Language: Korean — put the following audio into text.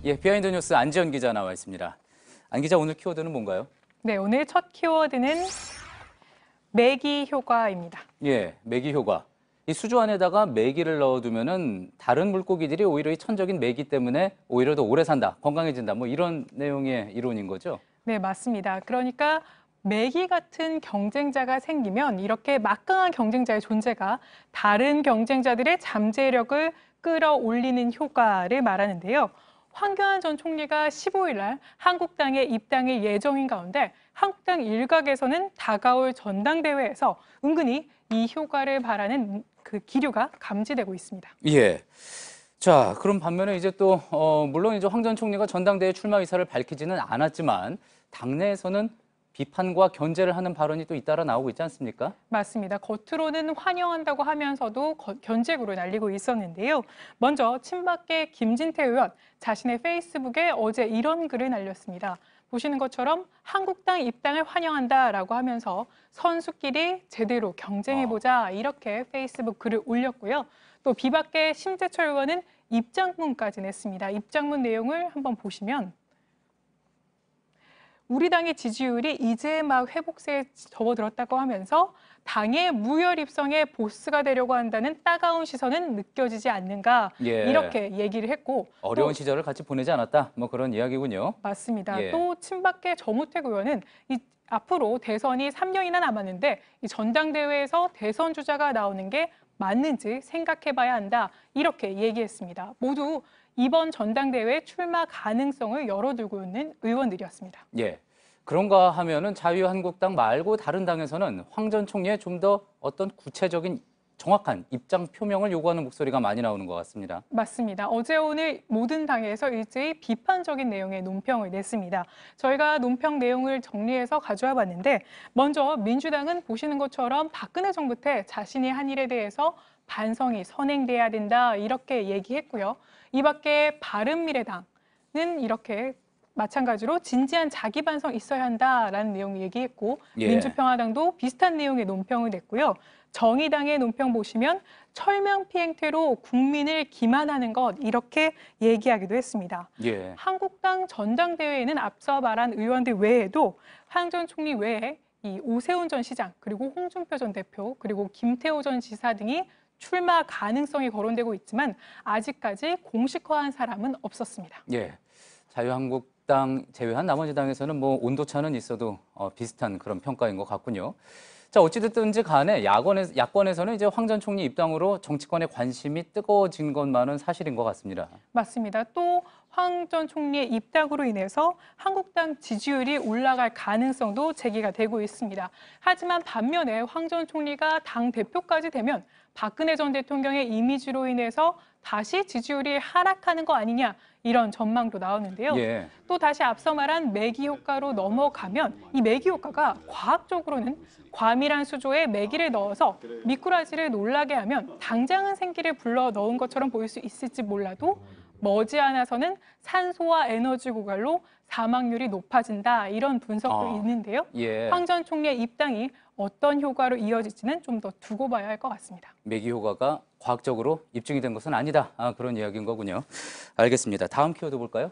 예, 비하인드 뉴스 안지연 기자 나와 있습니다. 안 기자, 오늘 키워드는 뭔가요? 네, 오늘 첫 키워드는 매기 효과입니다. 예, 매기 효과. 이 수조 안에다가 매기를 넣어두면은 다른 물고기들이 오히려 이 천적인 매기 때문에 오히려 더 오래 산다, 건강해진다, 뭐 이런 내용의 이론인 거죠? 네, 맞습니다. 그러니까 매기 같은 경쟁자가 생기면 이렇게 막강한 경쟁자의 존재가 다른 경쟁자들의 잠재력을 끌어올리는 효과를 말하는데요. 황교안 전 총리가 15일 날 한국당에 입당할 예정인 가운데 한국당 일각에서는 다가올 전당대회에서 은근히 이 효과를 바라는 그 기류가 감지되고 있습니다. 예. 자, 그럼 반면에 이제 또 물론 이제 황 전 총리가 전당대회 출마 의사를 밝히지는 않았지만 당내에서는 비판과 견제를 하는 발언이 또 잇따라 나오고 있지 않습니까? 맞습니다. 겉으로는 환영한다고 하면서도 견제구를 날리고 있었는데요. 먼저 친박계 김진태 의원 자신의 페이스북에 어제 이런 글을 날렸습니다. 보시는 것처럼 한국당 입당을 환영한다라고 하면서 선수끼리 제대로 경쟁해보자 이렇게 페이스북 글을 올렸고요. 또 비박계 심재철 의원은 입장문까지 냈습니다. 입장문 내용을 한번 보시면 우리 당의 지지율이 이제 막 회복세에 접어들었다고 하면서 당의 무혈 입성의 보스가 되려고 한다는 따가운 시선은 느껴지지 않는가 예. 이렇게 얘기를 했고 어려운 시절을 같이 보내지 않았다, 뭐 그런 이야기군요. 맞습니다. 예. 또 친박계 정우택 의원은 앞으로 대선이 3년이나 남았는데 이 전당대회에서 대선 주자가 나오는 게 맞는지 생각해봐야 한다 이렇게 얘기했습니다. 모두 이번 전당대회 출마 가능성을 열어두고 있는 의원들이었습니다. 예. 그런가 하면은 자유한국당 말고 다른 당에서는 황 전 총리의 좀 더 어떤 구체적인 정확한 입장 표명을 요구하는 목소리가 많이 나오는 것 같습니다. 맞습니다. 어제 오늘 모든 당에서 일제히 비판적인 내용의 논평을 냈습니다. 저희가 논평 내용을 정리해서 가져와 봤는데 먼저 민주당은 보시는 것처럼 박근혜 정부 때 자신이 한 일에 대해서 반성이 선행돼야 된다 이렇게 얘기했고요. 이 밖에 바른미래당은 이렇게 마찬가지로 진지한 자기 반성 있어야 한다라는 내용 얘기했고 예. 민주평화당도 비슷한 내용의 논평을 냈고요. 정의당의 논평 보시면 철명피 행태로 국민을 기만하는 것 이렇게 얘기하기도 했습니다. 예. 한국당 전당대회에는 앞서 말한 의원들 외에도 황 전 총리 외에 이 오세훈 전 시장 그리고 홍준표 전 대표 그리고 김태호 전 지사 등이 출마 가능성이 거론되고 있지만 아직까지 공식화한 사람은 없었습니다. 예. 자유한국당 제외한 나머지 당에서는 뭐 온도차는 있어도 비슷한 그런 평가인 것 같군요. 자, 어찌됐든지 간에 야권에서는 이제 황 전 총리 입당으로 정치권의 관심이 뜨거워진 것만은 사실인 것 같습니다. 맞습니다. 또 황 전 총리의 입당으로 인해서 한국당 지지율이 올라갈 가능성도 제기가 되고 있습니다. 하지만 반면에 황 전 총리가 당 대표까지 되면 박근혜 전 대통령의 이미지로 인해서 다시 지지율이 하락하는 거 아니냐 이런 전망도 나오는데요. 예. 또 다시 앞서 말한 매기 효과로 넘어가면 이 매기 효과가 과학적으로는 과밀한 수조에 매기를 넣어서 미꾸라지를 놀라게 하면 당장은 생기를 불러 넣은 것처럼 보일 수 있을지 몰라도 머지않아서는 산소와 에너지 고갈로 사망률이 높아진다 이런 분석도 있는데요. 예. 황 전 총리의 입당이 어떤 효과로 이어질지는 좀 더 두고 봐야 할 것 같습니다. 매기 효과가 과학적으로 입증이 된 것은 아니다. 그런 이야기인 거군요. 알겠습니다. 다음 키워드 볼까요?